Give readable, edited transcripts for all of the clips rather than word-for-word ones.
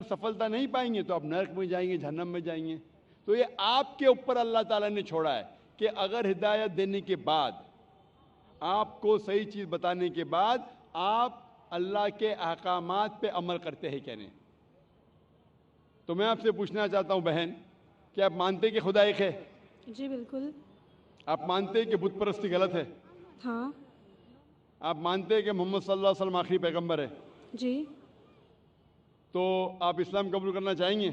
सफलता नहीं पाएंगे तो आप नरक में जाएंगे, जहन्नम में जाएंगे। तो ये आपके ऊपर अल्लाह ताला ने छोड़ा है कि अगर हिदायत देने के बाद, आपको सही चीज़ बताने के बाद आप अल्लाह के अहकामात पे अमल करते हैं क्या नहीं। तो मैं आपसे पूछना चाहता हूँ बहन, कि आप मानते हैं कि खुदा एक है? जी बिल्कुल। आप मानते हैं कि बुत परस्ती गलत है? हाँ आप मानते हैं कि मोहम्मद सल्लल्लाहु अलैहि वसल्लम आखिरी पैगंबर है? जी। तो आप इस्लाम कबूल करना चाहेंगे?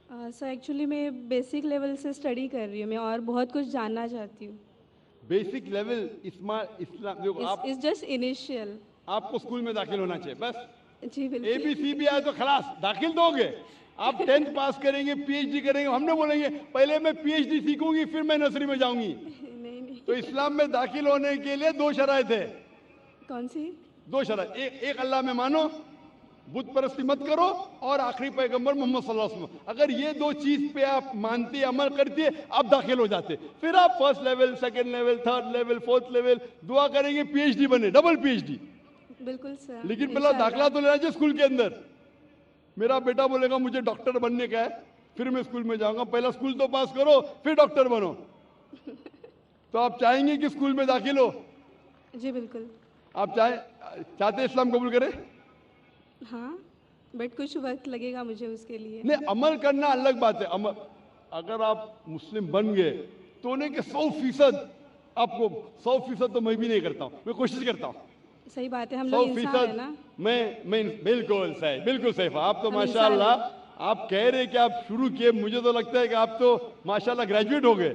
सर एक्चुअली मैं बेसिक लेवल से स्टडी कर रही हूँ, मैं और बहुत कुछ जानना चाहती हूँ। बेसिक लेवल इस्लाम देखो, आप इट्स जस्ट इनिशियल। आपको स्कूल में दाखिल होना चाहिए बस। जी बिल्कुल। ABC भी आए तो खलास दाखिल दोगे। आप 10th पास करेंगे, PhD करेंगे, हमने बोलेंगे पहले मैं PhD सीखूंगी फिर मैं नर्सरी में जाऊंगी। नहीं नहीं। तो इस्लाम में दाखिल होने के लिए 2 शराइत है। कौन सी? 2 शराइत, एक अल्लाह में मानो, बुत परस्ती मत करो, और आखिरी पैगंबर मोहम्मद सल्लल्लाहु अलैहि वसल्लम। अगर ये 2 चीज पे आप मानते, अमल करते, आप दाखिल हो जाते। फिर आप first level, second level, third level, fourth level दुआ करेंगे, PhD बने, डबल PhD। बिल्कुल सर। लेकिन पहला दाखिला तो लेना चाहिए स्कूल के अंदर। मेरा बेटा बोलेगा मुझे डॉक्टर बनने का है, फिर मैं स्कूल में जाऊंगा। पहला स्कूल तो पास करो फिर डॉक्टर बनो। तो आप चाहेंगे कि स्कूल में दाखिल हो? जी बिल्कुल। आप चाहते इस्लाम कबूल करें? हाँ बट कुछ वक्त लगेगा मुझे उसके लिए। नहीं, अमल करना अलग बात है। अमल, अगर आप मुस्लिम बन गए तो नहीं कि 100% आपको 100% तो मैं भी नहीं करता हूँ, मैं कोशिश करता हूँ। सही बात है, हम लोग इंसान है ना। मैं बिल्कुल सही, बिल्कुल सही। आप तो हम माशाल्लाह, आप कह रहे कि आप शुरू किए, मुझे तो लगता है कि आप तो माशाल्लाह ग्रेजुएट हो गए।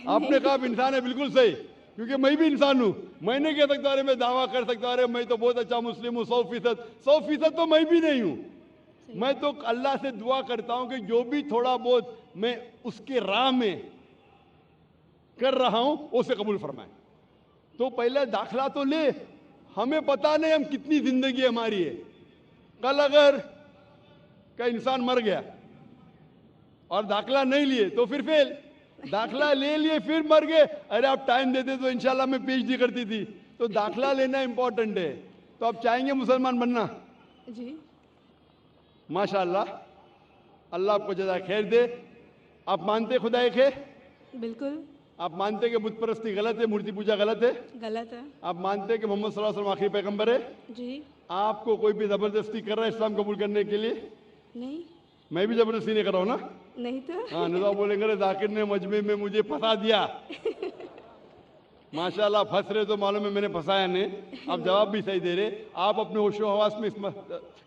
आपने कहा आप इंसान है, बिल्कुल सही, क्योंकि मैं भी इंसान हूँ। मैं नहीं कह सकता अरे मैं दावा कर सकता अरे मैं तो बहुत अच्छा मुस्लिम हूँ 100% तो मैं भी नहीं हूँ। मैं तो अल्लाह से दुआ करता हूँ कि जो भी थोड़ा बहुत मैं उसके राह में कर रहा हूँ उसे कबूल फरमाए। तो पहले दाखिला तो ले, हमें पता नहीं हम कितनी जिंदगी हमारी है। कल अगर का इंसान मर गया और दाखिला नहीं लिए तो फिर फेल, दाखिला ले लिए फिर मर गए, अरे आप टाइम देते तो इंशाल्लाह मैं PhD करती थी। तो दाखिला लेना इंपॉर्टेंट है। तो आप चाहेंगे मुसलमान बनना? जी माशाल्लाह, अल्लाह आपको जज़ा खैर दे। आप मानते खुदा एक है? बिल्कुल। आप मानते कि बुत परस्ती गलत है, मूर्ति पूजा गलत है? गलत है। आप मानते कि मोहम्मद सल्लल्लाहु अलैहि वसल्लम आखिरी पैगंबर है? जी। आपको कोई भी जबरदस्ती कर रहा है इस्लाम कबूल करने के लिए? नहीं। मैं भी जबरदस्ती नहीं कर रहा हूँ ना। नहीं तो। हाँ, नहीं तो बोलेंगे रे जाकिर ने मजमे में मुझे फंसा दिया। माशाल्लाह फंस रहे तो मालूम है मैंने फंसाया नहीं। आप जवाब भी सही दे रहे। आप अपने होशो हवास में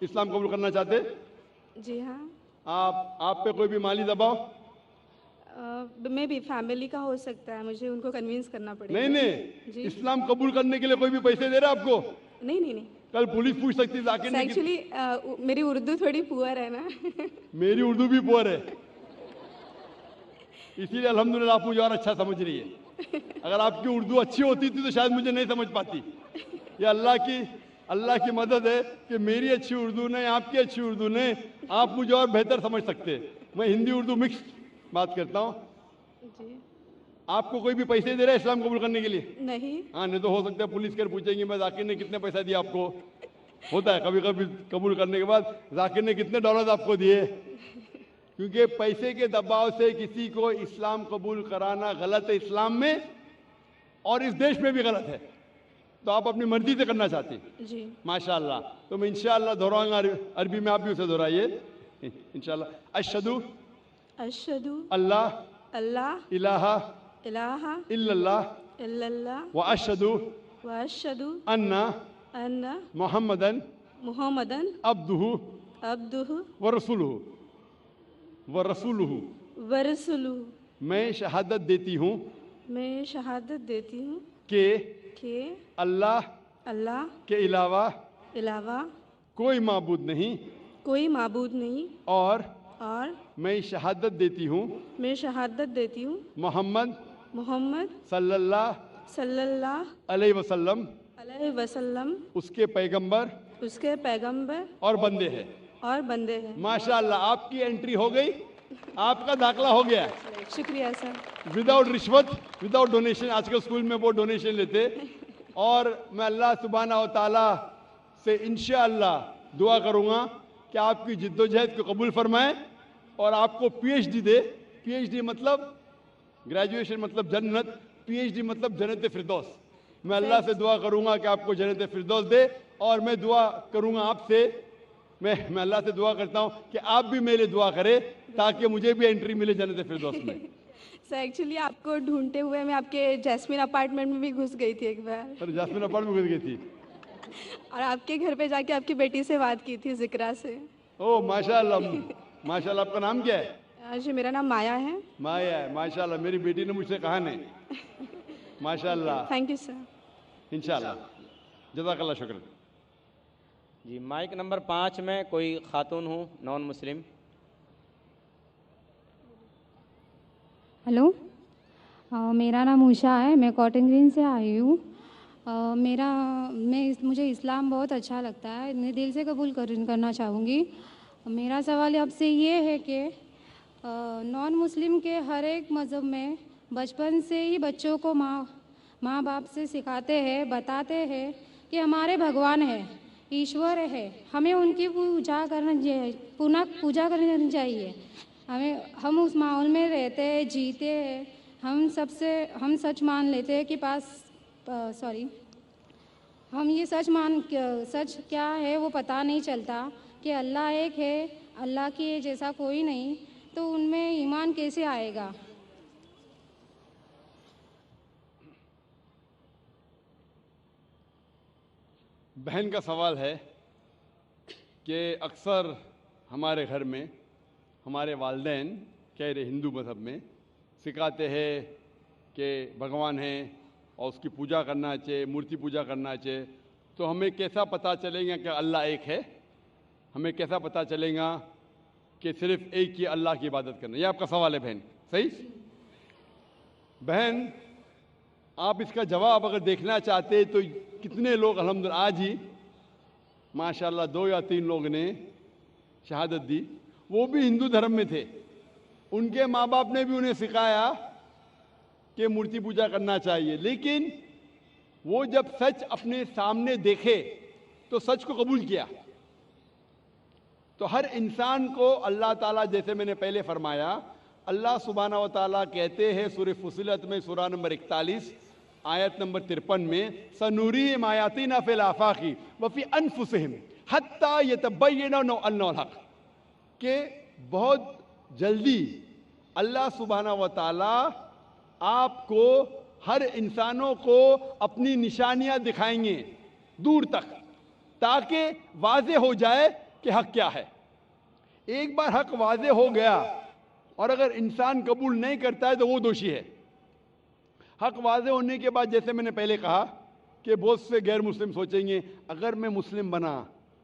इस्लाम कबूल करना चाहते? जी हाँ। आप पे कोई भी माली दबाव? मे भी फैमिली का हो सकता है, मुझे उनको कन्विंस करना पड़ेगा। नहीं नहीं, इस्लाम कबूल करने के लिए कोई भी पैसे दे रहा है आपको? नहीं नहीं नहीं। कल पुलिस पूछ सकती जाकिर ने। एक्चुअली मेरी उर्दू थोड़ी पुअर है ना। मेरी उर्दू भी पुअर है, इसीलिए अल्हम्दुलिल्लाह आप मुझे और अच्छा समझ रही है। अगर आपकी उर्दू अच्छी होती थी तो शायद मुझे नहीं समझ पाती। ये अल्लाह की मदद है कि मेरी अच्छी उर्दू नहीं, आपकी अच्छी उर्दू नहीं, आप मुझे और बेहतर समझ सकते हैं। मैं हिंदी उर्दू मिक्स बात करता हूँ। जी। आपको कोई भी पैसे दे रहा है इस्लाम कबूल करने के लिए? नहीं। हाँ, नहीं तो हो सकता है पुलिस कर पूछेंगे मैं जाकिर ने कितने पैसा दिया आपको। होता है कभी कभी कबूल करने के बाद, जाकिर ने कितने डॉलर आपको दिए। क्योंकि पैसे के दबाव से किसी को इस्लाम कबूल कराना गलत है इस्लाम में, और इस देश में भी गलत है। तो आप अपनी मर्जी से करना चाहते हैं। जी। माशाल्लाह। तो मैं इंशाल्लाह दोहराऊंगा, अरबी में आप भी उसे दोहराइए इंशाल्लाह। अशहदु अशहदु अल्लाह अल्लाह इलाहा इलाहा इल्लल्लाह इल्लल्लाह व अशहदु व अशहदु अन्ना अन्ना मुहम्मदन मुहम्मदन अब्दुहु अब्दुहु व रसूलुहु व रसूलुहु। मैं शहादत देती हूँ मैं शहादत देती हूँ कि अल्लाह अल्लाह के अलावा अलावा कोई माबूद नहीं, कोई माबूद नहीं, और मैं शहादत देती हूँ मोहम्मद सल्लल्लाहु अलैहि वसल्लम उसके पैगंबर और बंदे हैं। माशाल्लाह, आपकी एंट्री हो गई, आपका दाखला हो गया। शुक्रिया सर। विदाउट रिश्वत, विदाउट डोनेशन। आजकल स्कूल में वो डोनेशन लेते। और मैं अल्लाह सुब्हाना व तआला से इंशाअल्लाह दुआ करूँगा कि کہ آپ کی جدوجہد کو قبول فرمائے اور آپ کو پی ایچ ڈی دے. پی ایچ ڈی مطلب گریجویشن مطلب جنت, پی ایچ ڈی مطلب جنت فردوس. میں اللہ سے دعا کروں گا کہ آپ کو جنت فردوس دے, اور میں دعا کروں گا آپ سے, میں اللہ سے دعا کرتا ہوں کہ آپ بھی میرے لیے دعا کرے تاکہ مجھے بھی انٹری ملے جنت فردوس میں. سر ایکچولی آپ کو ڈھونڈتے ہوئے میں آپ کے جیسمین اپارٹمنٹ میں بھی گھس گئی تھی ایک بار, سر جاسمین اپارٹمنٹ میں گھس گئی تھی. اور آپ کے گھر پہ جا کے آپ کی بیٹی سے بات کی تھی, ذکرا سے. او ماشاء اللہ, ماشاء اللہ. آپ کا نام کیا ہے؟ جی میرا نام مایا ہے. مایا ہے, ماشاء اللہ. میری بیٹی نے مجھ سے کہا نہیں. ماشاء اللہ, تھینک یو سر. انشاءاللہ. جزاک اللہ, شکر. جی مائک نمبر 5 میں کوئی خاتون ہوں نان مسلم. ہلو, میرا نام اوشا ہے, میں کاٹن گرین سے آئی ہوں. مجھے اسلام بہت اچھا لگتا ہے, میں دل سے قبول کرنا چاہوں گی. میرا سوال آپ سے یہ ہے کہ نان مسلم کے ہر ایک مذہب میں بچپن سے ہی بچوں کو ماں باپ سے سکھاتے ہیں, بتاتے ہیں کہ ہمارے بھگوان ہے, ایشور ہے, ہمیں ان کی پوجا کرنی چاہیے. ہم اس ماحول میں رہتے ہیں, جیتے ہیں. ہم سچ مان لیتے ہیں کہ ہم یہ سچ کیا ہے وہ پتہ نہیں چلتا کہ اللہ ایک ہے, اللہ کے جیسا کوئی نہیں, تو ان میں ایمان کیسے آئے گا؟ بہن کا سوال ہے کہ اکثر ہمارے گھر میں ہمارے والدین کہہ رہے ہندو مذہب میں سکھاتے ہیں کہ بھگوان ہیں اور اس کی پوجا کرنا چاہیے, مورتی پوجا کرنا چاہیے. تو ہمیں کیسا پتہ چلے گا کہ اللہ ایک ہے؟ ہمیں کیسا پتہ چلے گا کہ صرف ایک ہی اللہ کی عبادت کرنا؟ یہ آپ کا سوال ہے بہن, صحیح؟ بہن, آپ اس کا جواب اگر دیکھنا چاہتے تو کتنے لوگ الحمدللہ آج ہی ماشاءاللہ 2 یا 3 لوگ نے شہادت دی, وہ بھی ہندو دھرم میں تھے. ان کے ماں باپ نے بھی انہیں سکھایا کہ مورتی پوجا کرنا چاہیے, لیکن وہ جب سچ اپنے سامنے دیکھے تو سچ کو قبول کیا. تو ہر انسان کو اللہ تعالیٰ, جیسے میں نے پہلے فرمایا, اللہ سبحانہ و تعالیٰ کہتے ہیں سورہ فصلت میں سورہ نمبر 41 آیت نمبر 53 میں, سنوریم آیاتنا فی الآفاق وفی انفسہم حتی یتبین انہ الحق, کہ بہت جلدی اللہ سبحانہ و تعالیٰ آپ کو, ہر انسانوں کو اپنی نشانیاں دکھائیں گے دور تک, تاکہ واضح ہو جائے کہ حق کیا ہے. ایک بار حق واضح ہو گیا اور اگر انسان قبول نہیں کرتا ہے تو وہ دوشی ہے. حق واضح ہونے کے بعد, جیسے میں نے پہلے کہا کہ بہت سے غیر مسلم سوچیں گے اگر میں مسلم بنا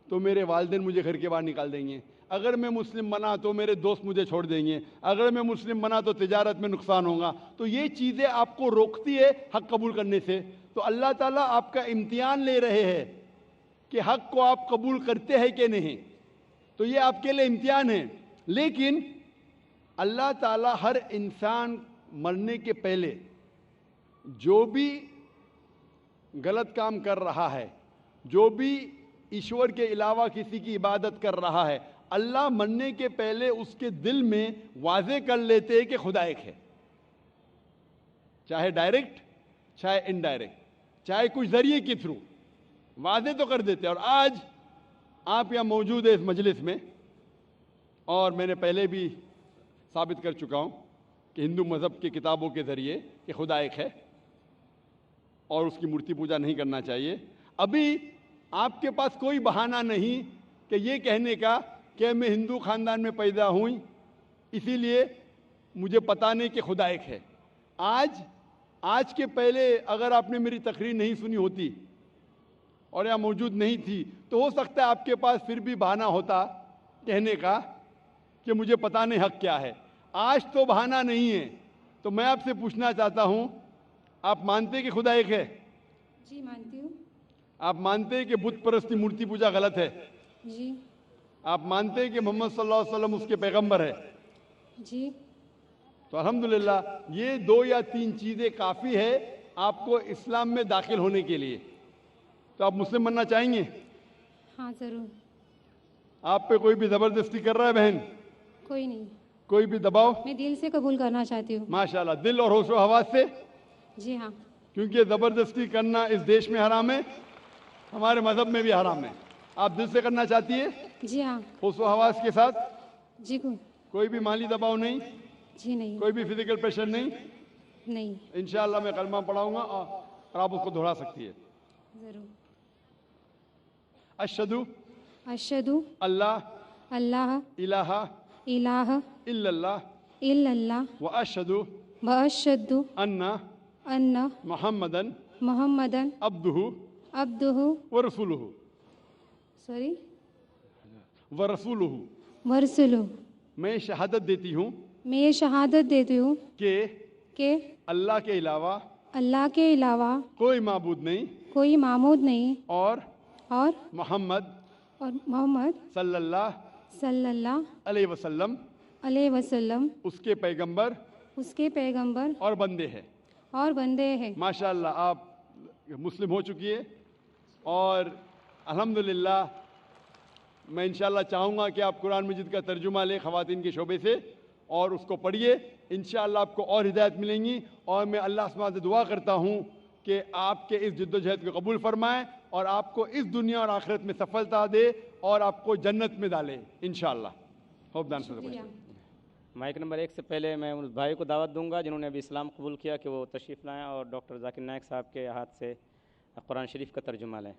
تو میرے والدین مجھے گھر کے باہر نکال دیں گے, اگر میں مسلم بنا تو میرے دوست مجھے چھوڑ دیں گے, اگر میں مسلم بنا تو تجارت میں نقصان ہوگا. تو یہ چیزیں آپ کو روکتی ہے حق قبول کرنے سے. تو اللہ تعالیٰ آپ کا امتحان لے رہے ہیں کہ حق کو آپ قبول کرتے ہیں کہ نہیں. تو یہ آپ کے لیے امتحان ہے. لیکن اللہ تعالیٰ ہر انسان مرنے کے پہلے جو بھی غلط کام کر رہا ہے, جو بھی ایشور کے علاوہ کسی کی عبادت کر رہا ہے, اللہ مرنے کے پہلے اس کے دل میں واضح کر لیتے ہیں کہ خدا ایک ہے, چاہے ڈائریکٹ چاہے انڈائریکٹ, چاہے کچھ ذریعے کے تھرو واضح تو کر دیتے. اور آج آپ یہاں موجود ہیں اس مجلس میں, اور میں نے پہلے بھی ثابت کر چکا ہوں کہ ہندو مذہب کی کتابوں کے ذریعے کہ خدا ایک ہے اور اس کی مورتی پوجا نہیں کرنا چاہیے. ابھی آپ کے پاس کوئی بہانہ نہیں کہ یہ کہنے کا کہ میں ہندو خاندان میں پیدا ہوں اسی لیے مجھے پتہ نہیں کہ خدا ایک ہے. آج کے پہلے اگر آپ نے میری تقریر نہیں سنی ہوتی اور یہاں موجود نہیں تھی تو ہو سکتا ہے آپ کے پاس پھر بھی بہانہ ہوتا کہنے کا کہ مجھے پتہ نہیں حق کیا ہے. آج تو بہانہ نہیں ہے. تو میں آپ سے پوچھنا چاہتا ہوں, آپ مانتے ہیں کہ خدا ایک ہے؟ جی مانتی ہوں. آپ مانتے ہیں کہ بت پرستی مورتی پوجا غلط ہے؟ جی. آپ مانتے ہیں کہ محمد صلی اللہ علیہ وسلم اس کے پیغمبر ہے؟ جی. تو الحمدللہ یہ 2 یا 3 چیزیں کافی ہے آپ کو اسلام میں داخل ہونے کے لیے. تو آپ مسلم بننا چاہیں گے؟ ہاں ضرور. आप पे कोई भी जबरदस्ती कर रहा है बहन? कोई नहीं, कोई भी दबाव? मैं दिल से कबूल करना चाहती हूँ। माशाल्लाह, दिल और होशो हवास से, जी हाँ। क्योंकि जबरदस्ती करना इस देश में हराम है, हमारे मजहब में भी हराम है। आप दिल से करना चाहती है, जी हाँ। होशो हवास के साथ? जी कोई भी माली दबाव नहीं, जी नहीं, कोई भी फिजिकल प्रेशर नहीं। नहीं। इंशाअल्लाह मैं कलमा पढ़ाऊंगा और आप उसको दोहरा सकती है। ज़रूर। अशहदु अशहदु अल्लाह अल्लाह इलाहा इलाहा इल्लल्लाह इल्लल्लाह व अशहदु व अशहदु अन्ना अन्ना मुहम्मदन मुहम्मदन अब्दुहु अब्दुहु व रसूलुहु सॉरी व रसूलुहु। वरसुलु। मैं शहादत देती हूँ मैं ये शहादत देती हूँ कि अल्लाह के अलावा के अलावा कोई माबूद नहीं कोई मामूद नहीं और और मोहम्मद मोहम्मद सल्लल्लाहु अलैहि वसल्लम वसल्लम उसके पैगंबर उसके पैगंबर और बंदे हैं। हैं। माशाअल्लाह, आप मुस्लिम हो चुकी है और अल्हम्दुलिल्लाह मैं इंशाअल्लाह चाहूँगा कि आप कुरान मजीद का तर्जुमा लें ख़वातीन के शोबे से और उसको पढ़िए। इंशाअल्लाह आपको और हिदायत मिलेंगी और मैं अल्लाह सुब्हानहू से दुआ करता हूँ कि आपके इस जद्दोजहद को कबूल फरमाए और आपको इस दुनिया और आखिरत में सफलता दे और आपको जन्नत में डाले इंशाअल्लाह। होप दान से माइक नंबर 1 से पहले मैं उस भाई को दावत दूंगा जिन्होंने अभी इस्लाम कबूल किया कि वो तशरीफ़ लाएँ और डॉक्टर जाकिर नायक साहब के हाथ से कुरान शरीफ का तर्जुमा लें।